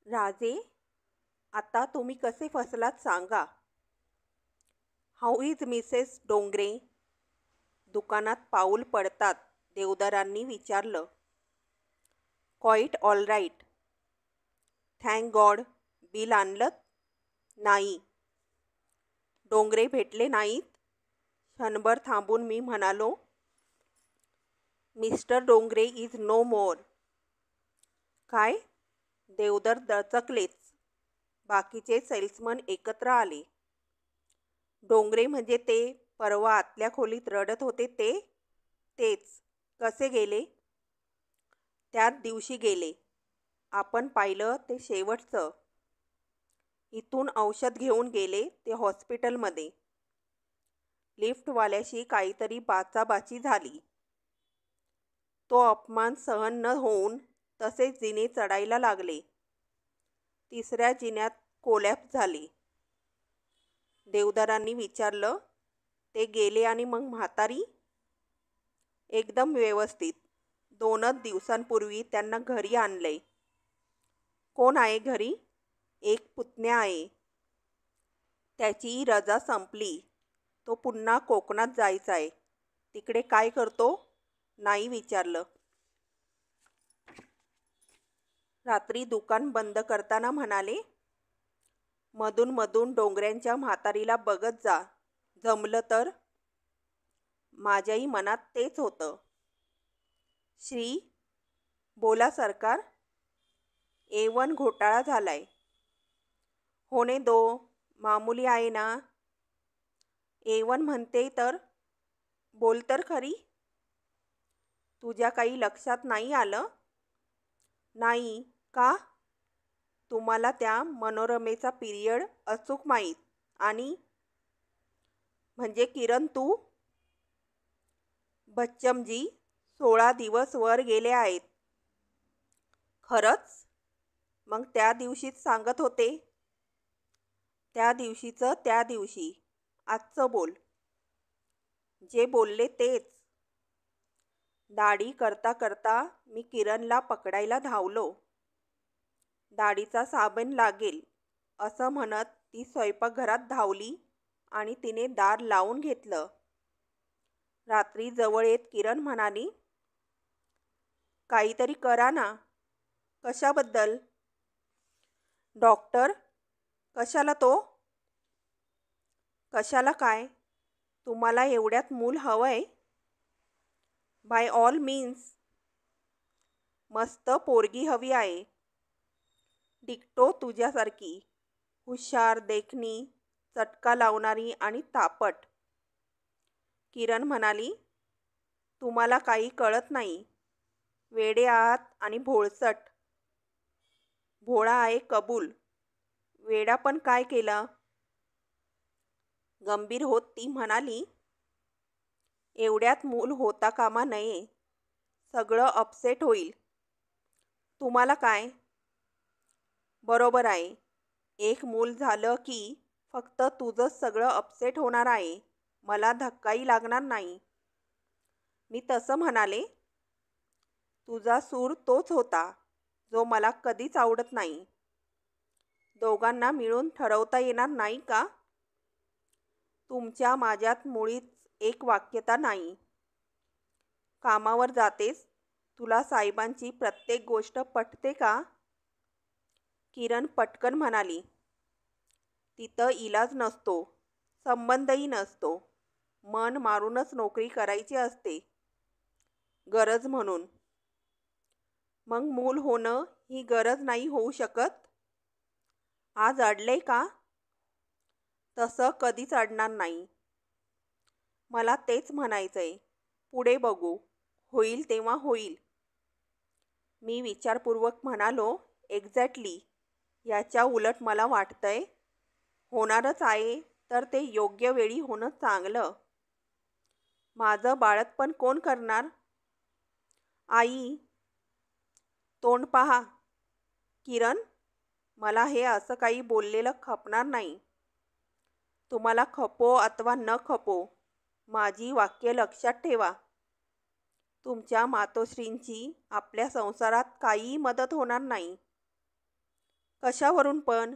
राजे, आता तुम्ही कसे फसलात सांगा. How is Mrs Dongre? दुकानात पाऊल पडतात देवदारांनी विचारलं. Quite all right. Thank God. Bill आणलंत? नाही. डोंगरे भेटले नाहीत? क्षणभर थांबून मी म्हणालो. Mister Dongre is no more. काय? देवदार दचकलेच. बाकीचे सेल्समन एकत्र आले. डोंगरे म्हणजे ते परवा आतल्या खोलीत रडत होते ते? तेच. कसे गेले? त्याच दिवशी गेले. आपण पाहिलं ते शेवटचं. इथून औषध घेऊन गेले ते हॉस्पिटलमध्ये. लिफ्टवाल्याशी काहीतरी बाचाबाची झाली. तो अपमान सहन न होऊन तसेच जिने चढायला लागले. तिसऱ्या जिन्यात कोलॅप्स झाले. देवदारांनी विचारलं. ते गेले आणि मग म्हातारी? एकदम व्यवस्थित. 2च दिवसांपूर्वी त्यांना घरी आणलंय. कोण आहे घरी? एक पुतण्या आहे. त्याची रजा संपली. तो पुन्हा कोकणात जायचा आहे. तिकडे काय करतो? नाही विचारलं. रात्री दुकान बंद करताना म्हणाले. मधून मधून डोंगऱ्यांच्या म्हातारीला बघत जा. जमलं तर. माझ्याही मनात तेच होतं. श्री, बोला सरकार. A1 घोटाळा झालाय. होणे दो. मामूली आहे ना. A1 म्हणते तर. बोल तर खरी. तुझ्या काही लक्षात नाही आलं? नाही. का? तुम्हाला त्या मनोरमेचा पिरियड अचूक माहीत. आणि म्हणजे किरण तू? बच्चमजी, 16 दिवस वर गेले आहेत. खरंच? मग त्या दिवशीच सांगत होते. त्या दिवशीचं त्या दिवशी. आजचं बोल. जे बोलले तेच. दाढी करता करता मी किरणला पकडायला धावलो. दाढीचा साबण लागेल असं म्हणत ती स्वयंपाकघरात धावली आणि तिने दार लावून घेतलं. रात्री जवळ येत किरण म्हणाली. काहीतरी करा ना. कशाबद्दल? डॉक्टर. कशाला तो? कशाला काय? तुम्हाला एवढ्यात मूल हवंय? By all means. मस्त पोरगी हवी आहे. डिक्टो तुझ्यासारखी. हुशार, देखणी, चटका लावणारी आणि तापट. किरण म्हणाली. तुम्हाला काही कळत नाही. वेडे आहात आणि भोळसट. भोळा आहे कबूल. वेडा पण काय केला? गंभीर होत ती म्हणाली. एवढ्यात मूल होता कामा नये. सगळं अपसेट होईल. तुम्हाला काय? बरोबर आहे. एक मूल झालं की फक्त तुझंच सगळं अपसेट होणार आहे. मला धक्काही लागणार नाही. मी तसं म्हणाले. तुझा सूर तोच होता जो मला कधीच आवडत नाही. दोघांना मिळून ठरवता येणार नाही का? तुमच्या माझ्यात मुळीच एक वाक्यता नाही. कामावर जातेस. तुला साहेबांची प्रत्येक गोष्ट पटते का? किरण पटकन म्हणाली. तिथं इलाज नसतो. संबंधही नसतो. मन मारूनच नोकरी करायची असते. गरज म्हणून. मग मूल होणं ही गरज नाही होऊ शकत? आज अडलंय का? तसं कधीच अडणार नाही. मला तेच म्हणायचंय. पुढे बघू. होईल तेव्हा होईल. मी विचारपूर्वक म्हणालो. एक्झॅक्टली. याच्या उलट मला वाटतंय. होणारच आहे तर ते योग्य वेळी होणं चांगलं. माझं बाळंतपण कोण करणार? आई. तोंड पहा. किरण, मला हे असं काही बोललेलं खपणार नाही. तुम्हाला खपो अथवा न खपो, माझी वाक्य लक्षात ठेवा. तुमच्या मातोश्रींची आपल्या संसारात काहीही मदत होणार नाही. कशावरून पण?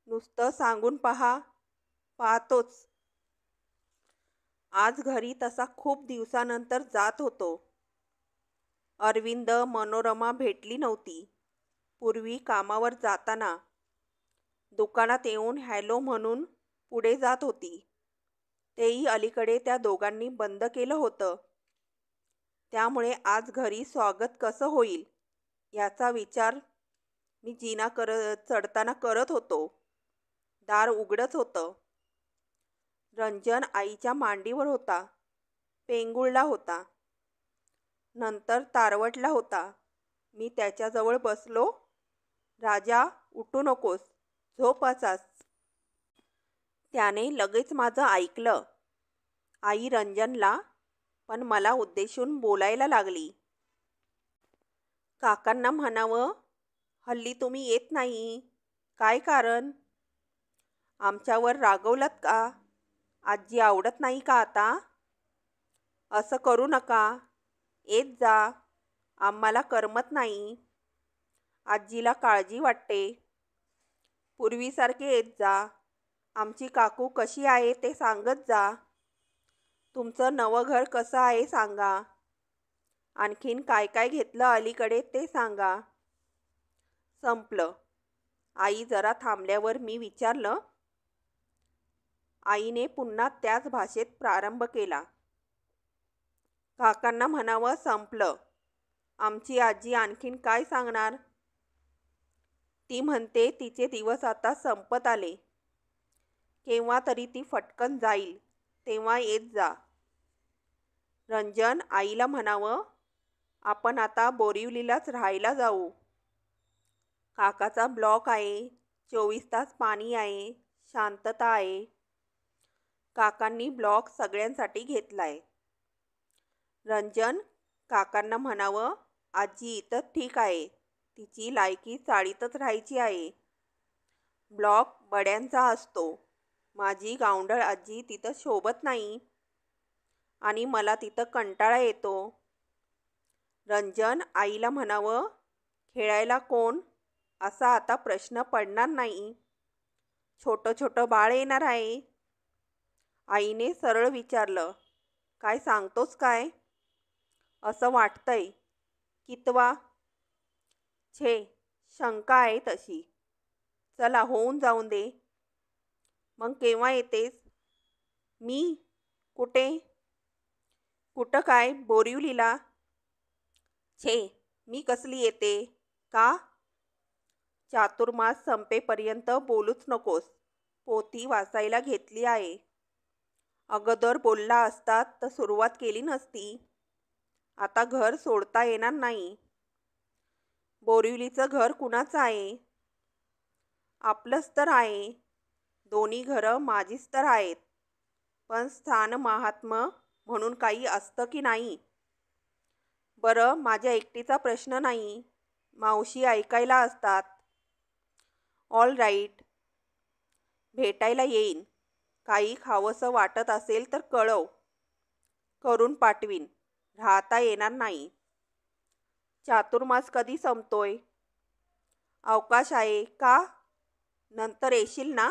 नुसतं सांगून पाहतोच. आज घरी तसा खूप दिवसानंतर जात होतो. अरविंद मनोरमा भेटली नव्हती. पूर्वी कामावर जाताना दुकानात येऊन हॅलो म्हणून पुढे जात होती. तेही अलीकडे त्या दोघांनी बंद केलं होतं. त्यामुळे आज घरी स्वागत कसं होईल याचा विचार मी जिना चढताना करत होतो. दार उघडच होतं. रंजन आईच्या मांडीवर होता. पेंगुळला होता. नंतर तारवटला होता. मी त्याच्याजवळ बसलो. राजा, उठू नकोस, झोप असाच. त्याने लगेच माझं ऐकलं. आई रंजनला पण मला उद्देशून बोलायला लागली. काकांना म्हणावं, हल्ली तुम्ही येत नाही. काय कारण? आमच्यावर रागवलात का? आजी आवडत नाही का आता? असं करू नका. येत जा. आम्हाला करमत नाही. आजीला काळजी वाटते. पूर्वीसारखे येत जा. आमची काकू कशी आहे ते सांगत जा. तुमचं नवं घर कसं आहे सांगा. आणखीन काय काय घेतलं अलीकडे ते सांगा. संपलं. आई जरा थांबल्यावर मी विचारलं. आईने पुन्हा त्याच भाषेत प्रारंभ केला. काकांना म्हणावं संपलं. आमची आजी आणखीन काय सांगणार? ती म्हणते तिचे दिवस आता संपत आले. केव्हा तरी ती फटकन जाईल, तेव्हा येत जा. रंजन आईला म्हणावं, आपण आता बोरिवलीलाच राहायला जाऊ. काकाचा ब्लॉक आहे. 24 तास पाणी आहे. शांतता आहे. काकांनी ब्लॉक सगळ्यांसाठी घेतलाय. रंजन काकांना म्हणावं, आजी इथं ठीक आहे. तिची लायकी चाळीतच राहायची आहे. ब्लॉक बड्यांचा असतो. माझी गावंढळ आजी तिथं शोभत नाही आणि मला तिथं कंटाळा येतो. रंजन आईला म्हणावं, खेळायला कोण असा आता प्रश्न पडणार नाही. छोटं छोटं बाळ येणार आहे. आईने सरळ विचारलं, काय सांगतोस काय? असं वाटतंय. कितवा? छे, शंका आहे तशी. चला होऊन जाऊन दे. मग केव्हा येतेस? मी? कुठे? कुठं काय बोरिवलीला? छे, मी कसली येते? का? चातुर्मास संपेपर्यंत बोलूच नकोस. पोथी वाचायला घेतली आहे. अगोदर बोलला असतात तर सुरुवात केली नसती. आता घर सोडता येणार नाही. बोरिवलीचं घर कुणाचं आहे? आपलंच तर आहे. दोन्ही घरं माझीच तर आहेत. पण स्थान महात्म म्हणून काही असतं की नाही? बरं, माझ्या एकटीचा प्रश्न नाही. मावशी ऐकायला असतात. All right. भेटायला येईन. काही खावंसं वाटत असेल तर कळव. करून पाठवीन. राहता येणार नाही. चातुर्मास कधी संपतोय? अवकाश आहे का? नंतर येशील ना?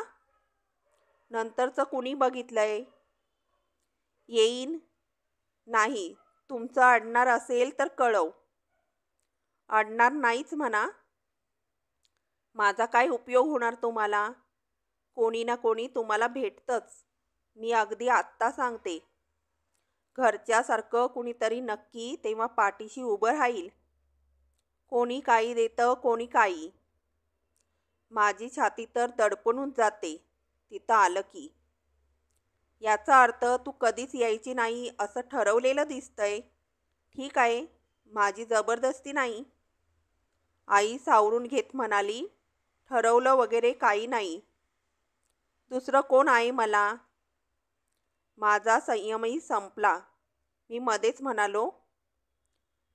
नंतरचं कुणी बघितलंय? येईन. नाही, तुमचं अडणार असेल तर कळव. अडणार नाहीच म्हणा. माझा काय उपयोग होणार तुम्हाला? कोणी ना कोणी तुम्हाला भेटतंच. मी अगदी आत्ता सांगते. घरच्यासारखं कुणीतरी नक्की तेव्हा पाठीशी उभं राहील. कोणी काही देतं, कोणी काही. माझी छाती तर दडपून जाते तिथं आलं की. याचा अर्थ तू कधीच यायची नाही असं ठरवलेलं दिसतंय. ठीक आहे, माझी जबरदस्ती नाही. आई सावरून घेत म्हणाली, ठरवलं वगैरे काही नाही. दुसरं कोण आहे मला? माझा संयमही संपला. मी मध्येच म्हणालो,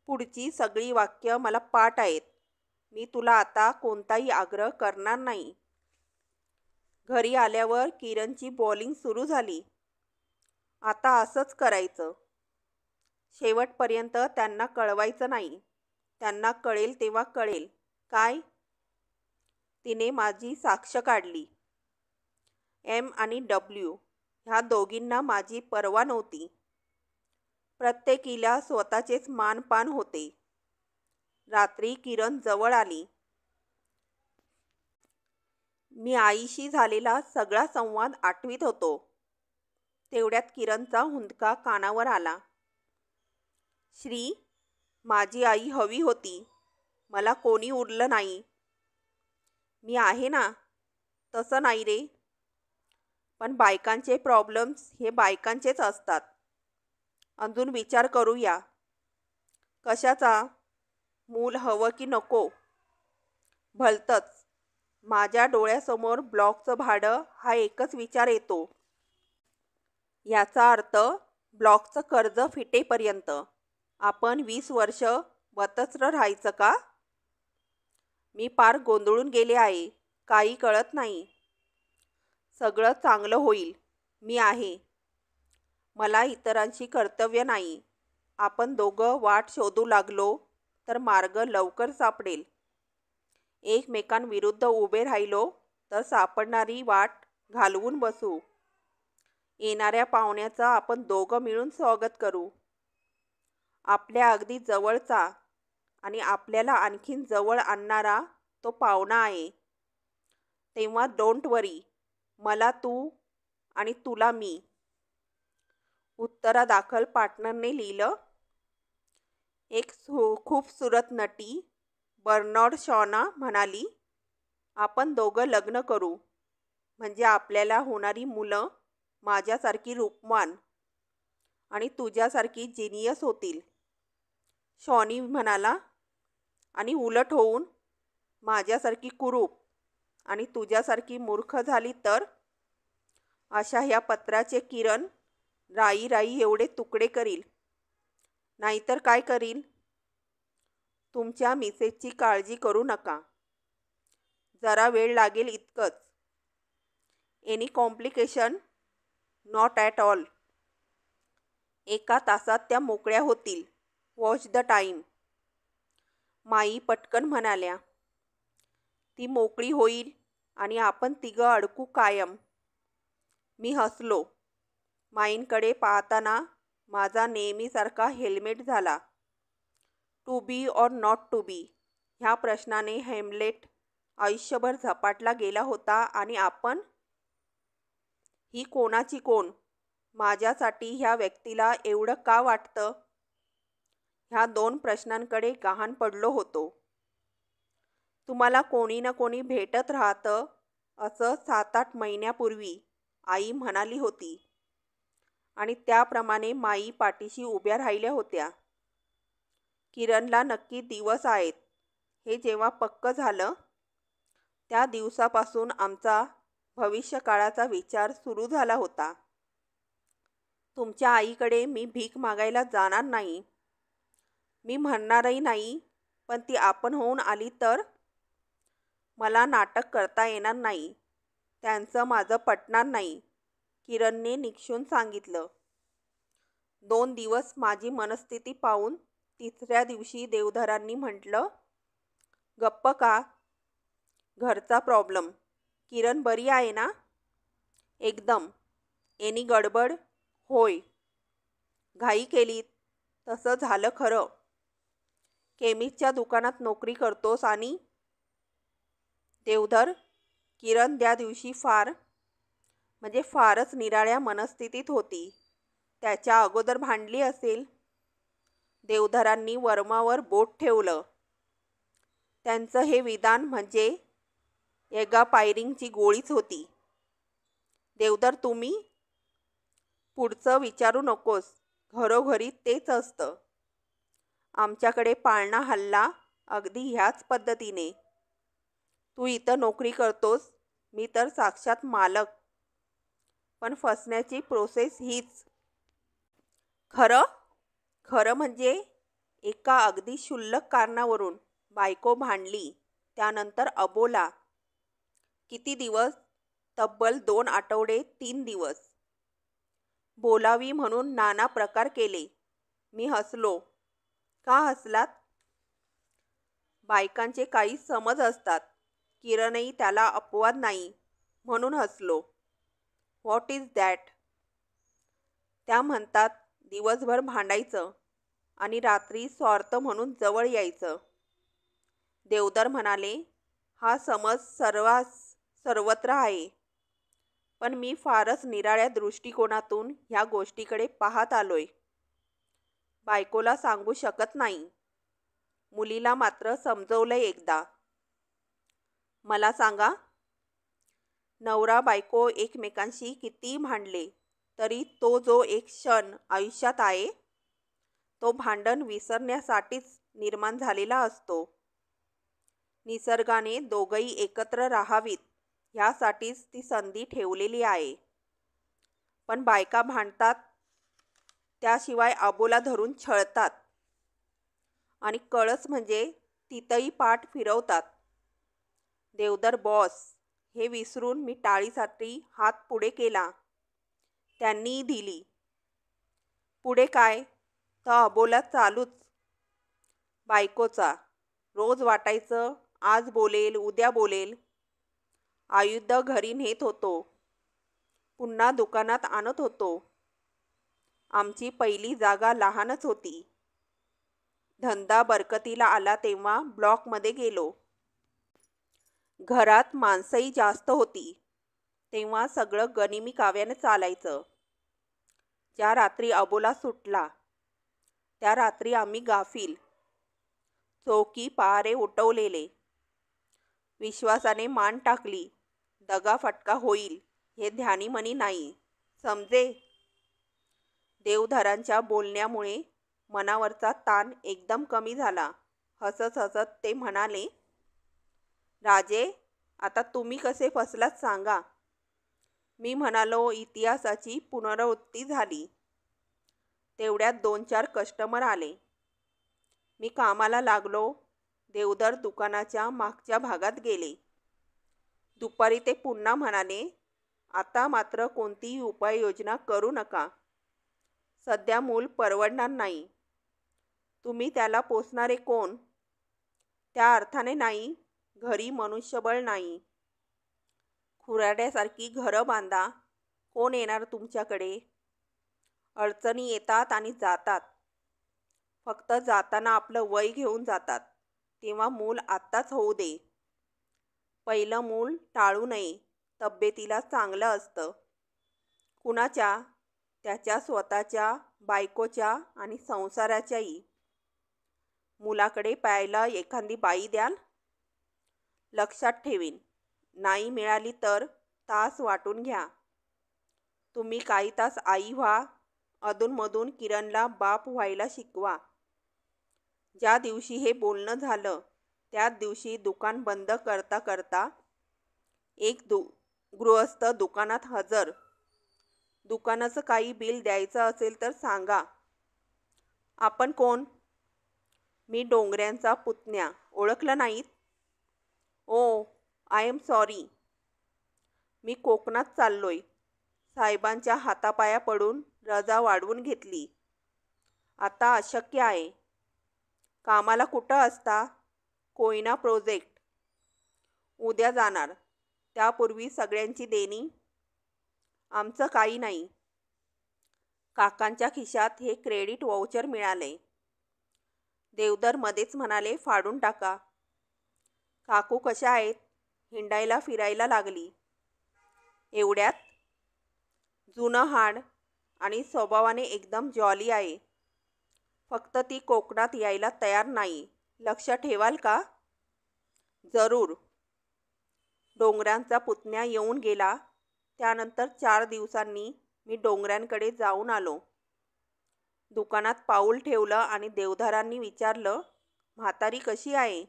पुढची सगळी वाक्य मला पाठ आहेत. मी तुला आता कोणताही आग्रह करणार नाही. घरी आल्यावर किरणची बॉलिंग सुरू झाली. आता असंच करायचं. शेवटपर्यंत त्यांना कळवायचं नाही. त्यांना कळेल तेव्हा कळेल. काय? तिने माझी साक्ष काढली. एम आणि डब्ल्यू ह्या दोघींना माझी पर्वा नव्हती. प्रत्येकीला स्वतःचेच मानपान होते. रात्री किरण जवळ आली. मी आईशी झालेला सगळा संवाद आठवीत होतो. तेवढ्यात किरणचा हुंदका कानावर आला. श्री, माझी आई हवी होती. मला कोणी उरलं नाही. मी आहे ना. तसं नाही रे. पण बायकांचे प्रॉब्लेम्स हे बायकांचेच असतात. अजून विचार करूया. कशाचा? मूल हवं की नको? भलतंच. माझ्या डोळ्यासमोर ब्लॉकचं भाडं हा एकच विचार येतो. याचा अर्थ ब्लॉकचं कर्ज फिटेपर्यंत आपण 20 वर्ष वतस्त्र राहायचं का? मी पार गोंधळून गेले आहे. काही कळत नाही. सगळं चांगलं होईल. मी आहे. मला इतरांची कर्तव्य नाही. आपण दोघं वाट शोधू लागलो तर मार्ग लवकर सापडेल. एकमेकांविरुद्ध उभे राहिलो तर सापडणारी वाट घालवून बसू. येणाऱ्या पाहुण्याचं आपण दोघं मिळून स्वागत करू. आपल्या अगदी जवळचा आणि आपल्याला आणखीन जवळ आणणारा तो पाहुणा आहे. तेव्हा डोंट वरी. मला तू आणि तुला मी. उत्तरादाखल पार्टनरने लिहिलं. एक खूपसुरत नटी बर्नार्ड शॉना म्हणाली, आपण दोघं लग्न करू. म्हणजे आपल्याला होणारी मुलं माझ्यासारखी रूपवान आणि तुझ्यासारखी जिनियस होतील. शॉनी म्हणाला, आणि उलट होऊन माझ्यासारखी कुरूप आणि तुझ्यासारखी मूर्ख झाली तर? अशा ह्या पत्राचे किरण राई राई एवढे तुकडे करील. नाहीतर काय करील? तुमच्या मिसेसची काळजी करू नका. जरा वेळ लागेल इतकंच. Any complication? Not at all. 1 तासात त्या मोकळ्या होतील. Watch the time. माई पटकन म्हणाल्या. ती मोकळी होईल आणि आपण तिघं अडकू कायम. मी हसलो. माईंकडे पाहताना माझा नेहमीसारखा हेल्मेट झाला. To be or not to be ह्या प्रश्नाने हेम्लेट आयुष्यभर झपाटला गेला होता आणि आपण? ही कोणाची कोण? माझ्यासाठी ह्या व्यक्तीला एवढं का वाटतं? ह्या 2 प्रश्नांकडे गहाण पडलो होतो. तुम्हाला कोणी ना कोणी भेटत राहतं असं 7-8 महिन्यापूर्वी आई म्हणाली होती. आणि त्याप्रमाणे माई पाठीशी उभ्या राहिल्या होत्या. किरणला नक्की दिवस आहेत हे जेव्हा पक्क झालं, त्या दिवसापासून आमचा भविष्यकाळाचा विचार सुरू झाला होता. तुमच्या आईकडे मी भीक मागायला जाणार नाही. मी म्हणणारही नाही. पण ती आपण होऊन आली तर? मला नाटक करता येणार नाही. त्यांचं माझं पटणार नाही. किरणने निक्षून सांगितलं. 2 दिवस माझी मनस्थिती पाहून 3ऱ्या दिवशी देवधरांनी म्हटलं, गप्प का? घरचा प्रॉब्लेम. किरण बरी आहे ना? एकदम. एनी गडबड? होय. घाई केलीत? तसं झालं खरं. केमिस्टच्या दुकानात नोकरी करतोस आणि? देवधर, किरण त्या दिवशी फारच निराळ्या मनस्थितीत होती. त्याच्या अगोदर भांडली असेल. देवधरांनी वर्मावर बोट ठेवलं. त्यांचं हे विधान म्हणजे एगापायरिंगची गोळीच होती. देवधर, तुम्ही? पुढचं विचारू नकोस. घरोघरी तेच असतं. आमच्याकडे पाळणा हल्ला अगदी ह्याच पद्धतीने. तू इथं नोकरी करतोस, मी तर साक्षात मालक. पण फसण्याची प्रोसेस हीच. खरं? खरं म्हणजे एका अगदी क्षुल्लक कारणावरून बायको भांडली. त्यानंतर अबोला. किती दिवस? तब्बल 2 आठवडे 3 दिवस. बोलावी म्हणून नाना प्रकार केले. मी हसलो. का हसलात? बायकांचे काही समज असतात. किरणही त्याला अपवाद नाही म्हणून हसलो. What is that? त्या म्हणतात दिवसभर भांडायचं आणि रात्री स्वार्थ म्हणून जवळ यायचं. देवधर म्हणाले, हा समज सर्वत्र आहे. पण मी फारच निराळ्या दृष्टिकोनातून ह्या गोष्टीकडे पाहत आलोय. बायकोला सांगू शकत नाही. मुलीला मात्र समजवलंय एकदा. मला सांगा, नवरा बायको एकमेकांशी किती भांडले तरी तो जो एक क्षण आयुष्यात आहे तो भांडण विसरण्यासाठीच निर्माण झालेला असतो. निसर्गाने दोघंही एकत्र राहावीत ह्यासाठीच ती संधी ठेवलेली आहे. पण बायका भांडतात, त्याशिवाय आबोला धरून छळतात आणि कळस म्हणजे तिथंही पाठ फिरवतात. देवधर बॉस, हे विसरून मी टाळीसाठी हात पुढे केला. त्यांनीही दिली. पुढे काय, तर अबोला चालूच बायकोचा. रोज वाटायचं आज बोलेल उद्या बोलेल. आयुध घरी नेत होतो, पुन्हा दुकानात आणत होतो. आमची पहिली जागा लहानच होती. धंदा बरकतीला आला तेव्हा ब्लॉकमध्ये गेलो. घरात माणसंही जास्त होती. तेव्हा सगळं गनिमी काव्याने चालायचं. ज्या रात्री अबोला सुटला त्या रात्री आम्ही गाफील. चौकी पहारे उठवलेले. विश्वासाने मान टाकली. दगाफटका होईल हे ध्यानीमनी नाही, समजे. देवधरांच्या बोलण्यामुळे मनावरचा ताण एकदम कमी झाला. हसत हसत ते म्हणाले, राजे, आता तुम्ही कसे फसलात सांगा. मी म्हणालो, इतिहासाची पुनरावृत्ती झाली. तेवढ्यात 2-4 कस्टमर आले. मी कामाला लागलो. देवधर दुकानाच्या मागच्या भागात गेले. दुपारी ते पुन्हा म्हणाले, आता मात्र कोणतीही उपाययोजना करू नका. सध्या मूल परवडणार नाही. तुम्ही त्याला पोसणारे कोण? त्या अर्थाने नाही, घरी मनुष्यबळ नाही. खुराड्यासारखी घरं बांधा, कोण येणार तुमच्याकडे? अडचणी येतात आणि जातात. फक्त जाताना आपलं वय घेऊन जातात. तेव्हा मूल आत्ताच होऊ दे. पहिलं मूल टाळू नये. तब्येतीला चांगलं असतं. कुणाच्या? त्याच्या स्वतःच्या, बायकोच्या आणि संसाराच्याही. मुलाकडे पाहायला एखादी बाई द्याल? लक्षात ठेवीन. नाही मिळाली तर तास वाटून घ्या. तुम्ही काही तास आई व्हा. अधूनमधून किरणला बाप व्हायला शिकवा. ज्या दिवशी हे बोलणं झालं त्याच दिवशी दुकान बंद करता करता एक गृहस्थ दुकानात हजर. दुकानाचं काही बिल द्यायचं असेल तर सांगा. आपण कोण? मी डोंगऱ्यांचा पुतण्या. ओळखलं नाहीत? ओ, आय एम सॉरी. मी कोकणात चाललोय. साहेबांच्या हातापाया पडून रजा वाढवून घेतली. आता अशक्य आहे. कामाला कुठं असता? कोयना प्रोजेक्ट. उद्या जाणार. त्यापूर्वी सगळ्यांची देणी. आमचं काही नाही. काकांच्या खिशात हे क्रेडिट व्हाउचर मिळाले. देवधर मध्येच म्हणाले, फाडून टाका. काकू कशा आहेत? हिंडायला फिरायला लागली. एवढ्यात? जुनं हाड आणि स्वभावाने एकदम जॉली आहे. फक्त ती कोकणात यायला तयार नाही. लक्ष ठेवाल का? जरूर. डोंगरांचा पुतण्या येऊन गेला. त्यानंतर 4 दिवसांनी मी डोंगरांकडे जाऊन आलो. दुकानात पाऊल ठेवलं आणि देवधरांनी विचारलं, म्हातारी कशी आहे?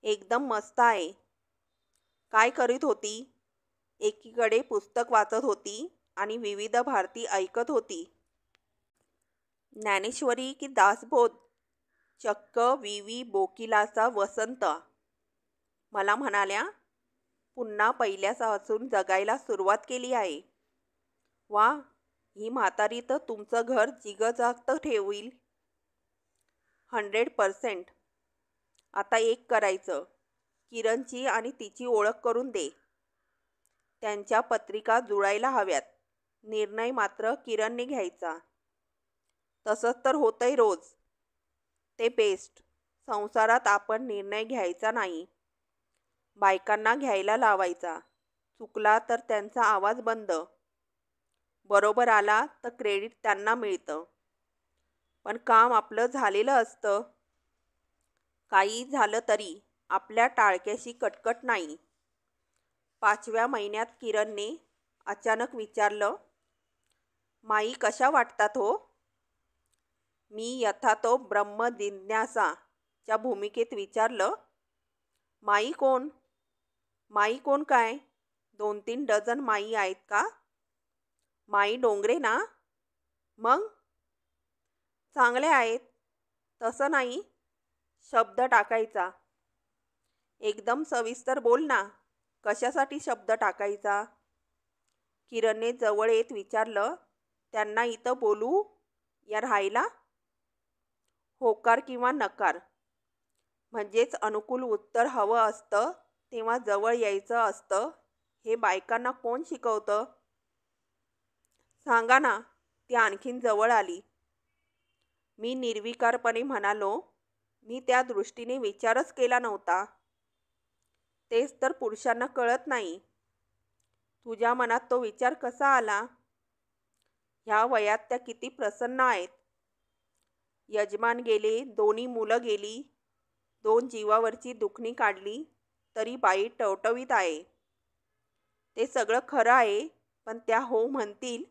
एकदम मस्त आहे. काय करीत होती? एकीकडे पुस्तक वाचत होती आणि विविध भारती ऐकत होती. ज्ञानेश्वरी की दासबोध? चक्क विवी बोकिलाचा वसंत. मला म्हणाल्या, पुन्हा पहिल्यापासून जगायला सुरुवात केली आहे. वा, ही म्हातारी तर तुमचं घर जिगजागत ठेवील. 100%. आता एक करायचं. किरणची आणि तिची ओळख करून दे. त्यांच्या पत्रिका जुळायला हव्यात. निर्णय मात्र किरणने घ्यायचा. तसंच तर होतंय रोज. ते बेस्ट. संसारात आपण निर्णय घ्यायचा नाही, बायकांना घ्यायला लावायचा. चुकला तर त्यांचा आवाज बंद. बरोबर आला तर क्रेडिट त्यांना मिळतं. पण काम आपलं झालेलं असतं. काही झालं तरी आपल्या टाळक्याशी कटकट नाही. 5व्या महिन्यात किरणने अचानक विचारलं, माई कशा वाटतात हो? मी यथातो ब्रह्मजिज्ञासा च्या भूमिकेत विचारलं, माई कोण? माई कोण काय? 2-3 डझन माई आहेत का? माई डोंगरे ना? मग चांगले आहेत. तसं नाही, शब्द टाकायचा. एकदम सविस्तर बोल ना. कशासाठी शब्द टाकायचा? किरणने जवळ येत विचारलं, त्यांना इथं बोलू या राहायला? होकार किंवा नकार म्हणजेच अनुकूल उत्तर हवं असतं तेव्हा जवळ यायचं असतं. हे बायकांना कोण शिकवतं? सांगा ना. ती आणखीन जवळ आली. मी निर्विकारपणे म्हणालो, मी त्या दृष्टीने विचारच केला नव्हता. तेच तर पुरुषांना कळत नाही. तुझ्या मनात तो विचार कसा आला? ह्या वयात त्या किती प्रसन्न आहेत. यजमान गेले, 2 मुलं गेली, 2 जीवावरची दुखणी काढली, तरी बाई टवटवीत आहे. ते सगळं खरं आहे, पण त्या हो म्हणतील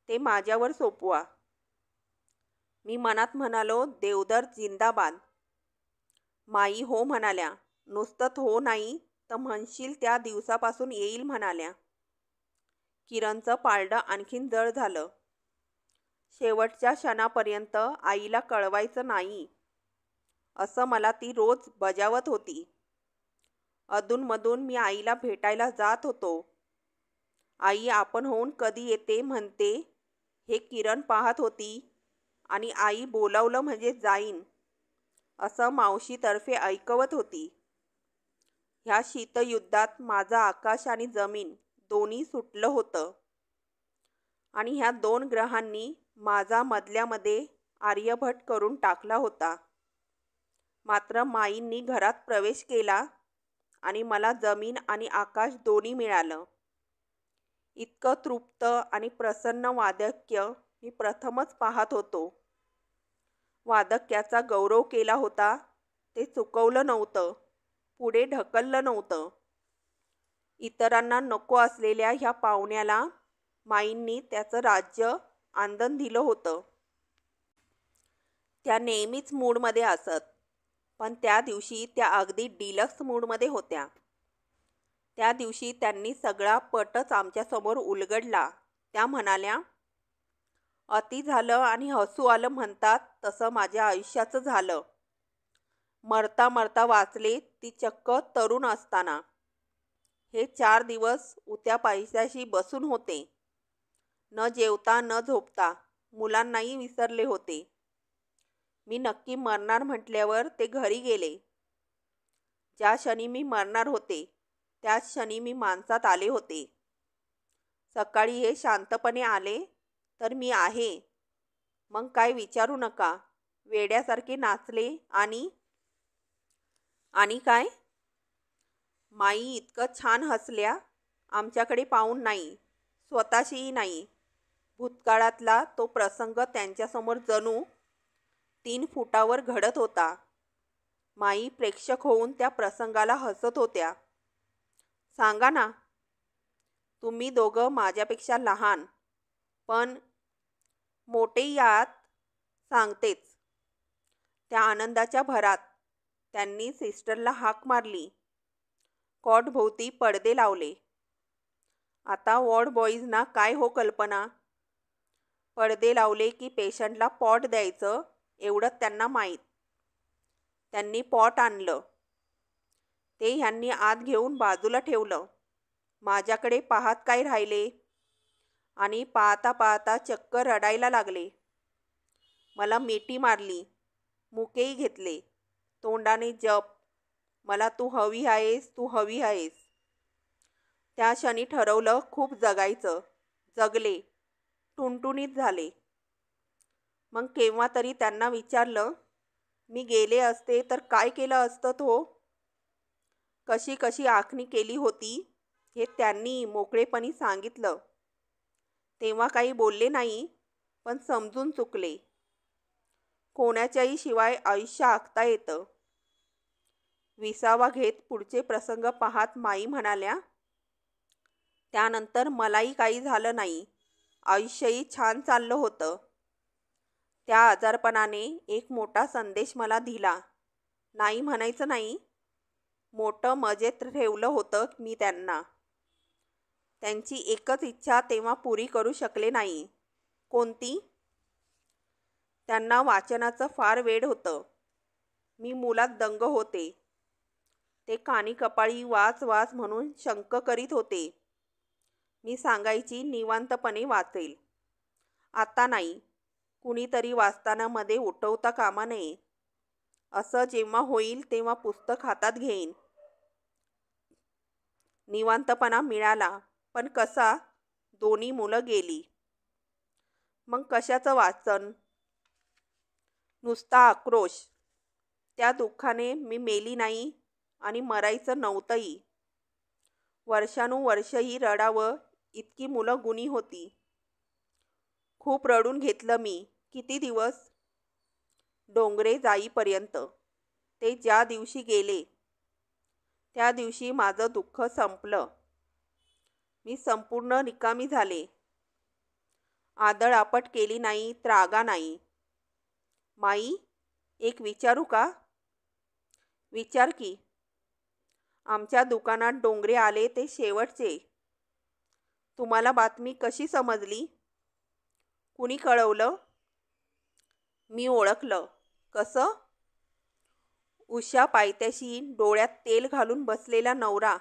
ते माझ्यावर सोपवा. मी मनात म्हणालो, देवदर जिंदाबाद. माई हो म्हणाल्या. नुसतं हो नाही तर म्हणशील त्या दिवसापासून येईल म्हणाल्या. किरणचं पारडं आणखीन जड झालं. शेवटच्या क्षणापर्यंत आईला कळवायचं नाही असं मला ती रोज बजावत होती. अधूनमधून मी आईला भेटायला जात होतो. आई आपण होऊन कधी येते म्हणते हे किरण पाहत होती आणि आई बोलावलं म्हणजे जाईन असं मावशीतर्फे ऐकवत होती. ह्या शीतयुद्धात माझं आकाश आणि जमीन दोन्ही सुटलं होतं आणि ह्या 2 ग्रहांनी माझा मधल्यामध्ये आर्यभट करून टाकला होता. मात्र माईंनी घरात प्रवेश केला आणि मला जमीन आणि आकाश दोन्ही मिळालं. इतकं तृप्त आणि प्रसन्न वार्धक्य मी प्रथमच पाहत होतो. वार्धक्याचा गौरव केला होता, ते चुकवलं नव्हतं, पुढे ढकललं नव्हतं. इतरांना नको असलेल्या ह्या पाहुण्याला माईंनी त्याचं राज्य आंदण दिलं होतं. त्या नेहमीच मूडमध्ये असत, पण त्या दिवशी त्या अगदी डिलक्स मूडमध्ये होत्या. त्या दिवशी त्यांनी सगळा पटच आमच्यासमोर उलगडला. त्या म्हणाल्या, अति झालं आणि हसू आलं म्हणतात तसं माझ्या आयुष्याचं झालं. मरता मरता वाचले ती चक्क तरुण असताना. हे 4 दिवस उत्या पैशाशी बसून होते. न जेवता न झोपता मुलांनाही विसरले होते. मी नक्की मरणार म्हटल्यावर ते घरी गेले. ज्या क्षणी मी मरणार होते त्याच क्षणी मी माणसात आले होते. सकाळी हे शांतपणे आले तर मी आहे. मग काय विचारू नका. वेड्यासारखे नाचले आणि काय? माई इतकं छान हसल्या. आमच्याकडे पाहून नाही, स्वतःशीही नाही. भूतकाळातला तो प्रसंग त्यांच्यासमोर जणू 3 फुटावर घडत होता. माई प्रेक्षक होऊन त्या प्रसंगाला हसत होत्या. सांगा ना. तुम्ही दोघं माझ्यापेक्षा लहान, पण मोठेही आहात. सांगतेच. त्या आनंदाच्या भरात त्यांनी सिस्टरला हाक मारली. कॉटभोवती पडदे लावले. आता वॉर्ड बॉईजना काय हो कल्पना. पडदे लावले की पेशंटला पॉट द्यायचं एवढंच त्यांना माहीत. त्यांनी पॉट आणलं. ते ह्यांनी आत घेऊन बाजूला ठेवलं. माझ्याकडे पाहत काय राहिले आणि पाहता पाहता चक्क रडायला लागले. मला मिठी मारली. मुकेही घेतले. तोंडाने जप मला तू हवी आहेस, तू हवी आहेस. त्या क्षणी ठरवलं खूप जगायचं. जगले, टुणटुणीत झाले. मग केव्हा तरी त्यांना विचारलं, मी गेले असते तर काय केलं असतं तो? कशी कशी आखणी केली होती हे त्यांनी मोकळेपणी सांगितलं. तेव्हा काही बोलले नाही, पण समजून चुकले. कोणाच्याही शिवाय आयुष्य आखता येतं. विसावा घेत पुढचे प्रसंग पाहत माई म्हणाल्या, त्यानंतर मलाही काही झालं नाही. आयुष्यही छान चाललं होतं. त्या आजारपणाने एक मोठा संदेश मला दिला. नाही म्हणायचं नाही, मोठं मजेत ठेवलं होतं मी त्यांना. त्यांची एकच इच्छा तेव्हा पुरी करू शकले नाही. कोणती? त्यांना वाचनाचं फार वेड होतं. मी मुलात दंग होते. ते कानी कपाळी वाच वाच म्हणून शंक करीत होते. मी सांगायची निवांतपणे वाचेल. आता नाही, कुणीतरी वाचताना मध्ये उठवता कामा नये. असं जेव्हा होईल तेव्हा पुस्तक हातात घेईन. निवांतपणा मिळाला, पण कसा? दोन्ही मुलं गेली. मग कशाचं वाचन? नुसता आक्रोश. त्या दुःखाने मी मेली नाही आणि मरायचं नव्हतंही. वर्षानुवर्षही रडावं इतकी मुलं गुणी होती. खूप रडून घेतलं मी. किती दिवस? डोंगरे जाईपर्यंत. ते ज्या दिवशी गेले त्या दिवशी माझं दुःख संपलं. मी संपूर्ण रिकामी झाले. आदळआपट केली नाही, त्रागा नाही. माई, एक विचारू का? विचार की. आमच्या दुकानात डोंगरे आले ते शेवटचे. तुम्हाला बातमी कशी समजली? कुणी कळवलं? मी ओळखलं. कसं? उषा पायथ्याशी डोळ्यात तेल घालून बसलेला नवरा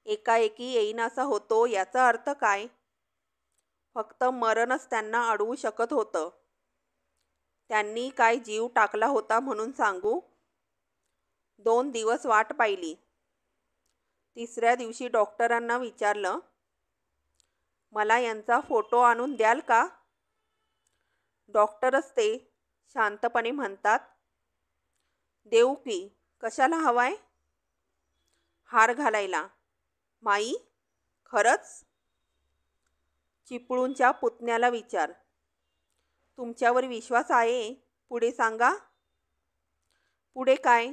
एकाएकी येईनासा होतो याचा अर्थ काय? फक्त मरणच त्यांना अडवू शकत होतं. त्यांनी काय जीव टाकला होता म्हणून सांगू? 2 दिवस वाट पाहिली. तिसऱ्या दिवशी डॉक्टरांना विचारलं, मला यांचा फोटो आणून द्याल का? डॉक्टरच ते शांतपणे म्हणतात, देऊ की. कशाला हवाय? हार घालायला. माई, खरंच? चिपळूणच्या पुतण्याला विचार. तुमच्यावर विश्वास आहे. पुढे सांगा. पुढे काय?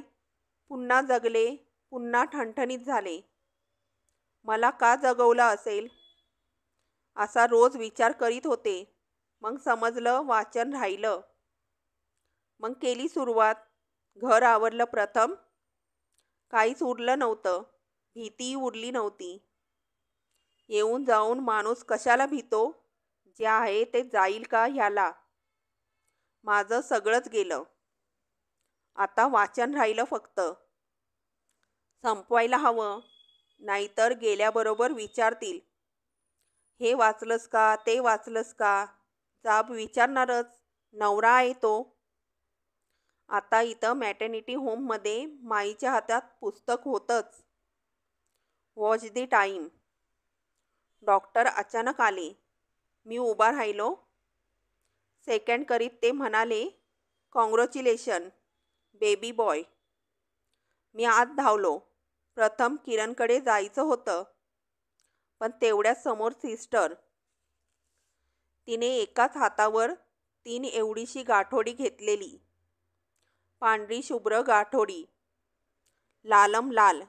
पुन्हा जगले, पुन्हा ठणठणीत झाले. मला का जगवलं असेल असा रोज विचार करीत होते. मग समजलं, वाचन राहिलं. मग केली सुरुवात. घर आवरलं प्रथम. काहीच उरलं नव्हतं. भीतीही उरली नव्हती. येऊन जाऊन माणूस कशाला भीतो? जे आहे ते जाईल का ह्याला. माझं सगळंच गेलं. आता वाचन राहिलं फक्त. संपवायला हवं, नाहीतर गेल्याबरोबर विचारतील, हे वाचलंस का, ते वाचलंस का? जाब विचारणारच. नवरा आहे तो. आता इथं मॅटर्निटी होममध्ये माईच्या हातात पुस्तक होतंच. Watch the time. डॉक्टर अचानक आले. मी उभा राहिलो. सेकंड करीत ते म्हणाले, कॉंग्रॅच्युलेशन बेबी बॉय. मी आत धावलो. प्रथम किरणकडे जायचं होतं, पण तेवढ्यात समोर सिस्टर. तिने एकाच हातावर 3 एवढीशी गाठोडी घेतलेली. पांढरी शुभ्र गाठोडी. लालम लाल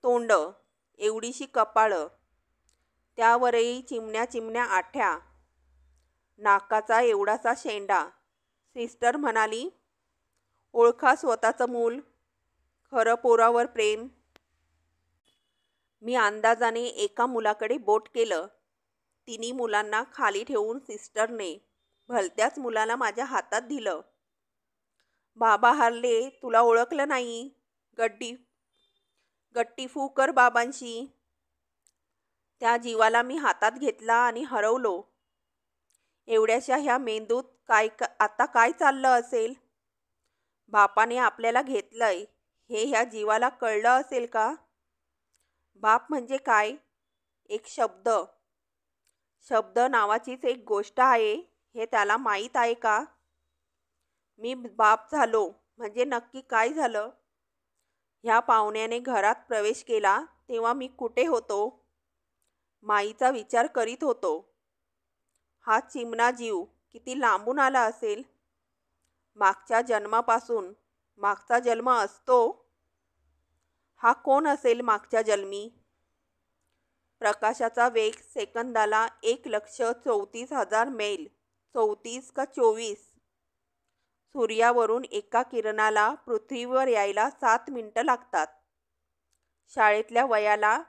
तोंड, एवढीशी कपाळं, त्यावरही चिमण्या चिमण्या आठ्या, नाकाचा एवढासा शेंडा. सिस्टर म्हणाली, ओळखा स्वतःचं मूल. खरं पोरावर प्रेम. मी अंदाजाने एका मुलाकडे बोट केलं. तिन्ही मुलांना खाली ठेवून सिस्टरने भलत्याच मुलाला माझ्या हातात दिलं. बाबा हरले, तुला ओळखलं नाही. गट्टी फू कर बाबांशी. त्या जीवाला मी हातात घेतला आणि हरवलो. एवढ्याशा ह्या मेंदूत आता काय चाललं असेल? बापाने आपल्याला घेतलंय हे ह्या जीवाला कळलं असेल का? बाप म्हणजे काय? एक शब्द. शब्द नावाचीच एक गोष्ट आहे हे त्याला माहीत आहे का? मी बाप झालो म्हणजे नक्की काय झालं? ह्या पाहुण्याने घरात प्रवेश केला तेव्हा मी कुठे होतो? माईचा विचार करीत होतो. हा चिमणा जीव किती लांबून आला असेल? मागच्या जन्मापासून. मागचा जन्म असतो? हा कोण असेल मागच्या जन्मी? प्रकाशाचा वेग सेकंदाला 1,34,000 मैल. 34 का 24? सूर्यावरून एका किरणाला पृथ्वीवर यायला 7 मिनिटं लागतात. शाळेतल्या वयाला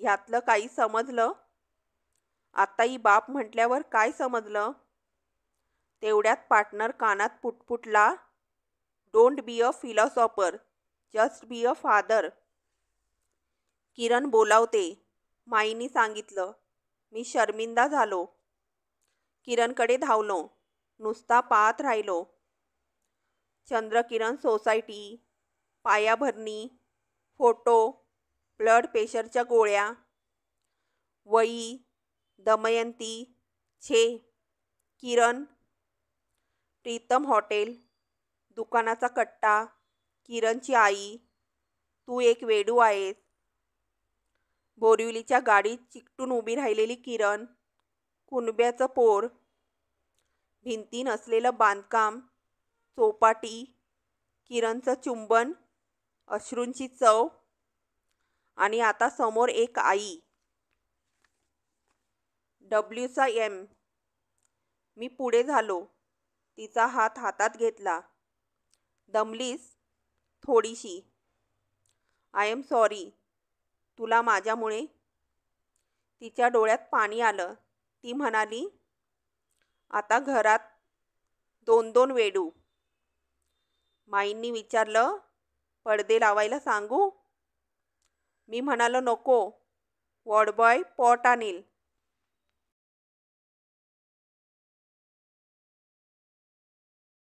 ह्यातलं काही समजलं? आताही बाप म्हटल्यावर काय समजलं? तेवढ्यात पार्टनर कानात पुटपुटला, don't be a philosopher, just be a father. Kiran बोलावते, माईनी सांगितलं. मी शर्मिंदा झालो. किरणकडे धावलो. नुसता पाहत राहिलो. चंद्रकिरण सोसायटी, पायाभरणी, फोटो, ब्लड प्रेशरच्या गोळ्या, वही, दमयंती, छे, किरण, प्रीतम हॉटेल, दुकानाचा कट्टा, किरणची आई, तू एक वेडू आहेस. बोरिवलीच्या गाडीत चिकटून उभी राहिलेली किरण, कुणब्याचं पोर, भिंती नसलेलं बांधकाम, चौपाटी, किरणचं चुंबन, अश्रूंची चव आणि आता समोर एक आई. डब्ल्यूचा एम. मी पुढे झालो. तिचा हात हातात घेतला. दमलीस? थोडीशी. I am sorry. तुला माझ्यामुळे? तिच्या डोळ्यात पाणी आलं. ती म्हणाली, आता घरात 2-2 वेडू. माईंनी विचारलं, पडदे लावायला सांगू? मी म्हणालो नको. वॉर्डबॉय पॉट आणील.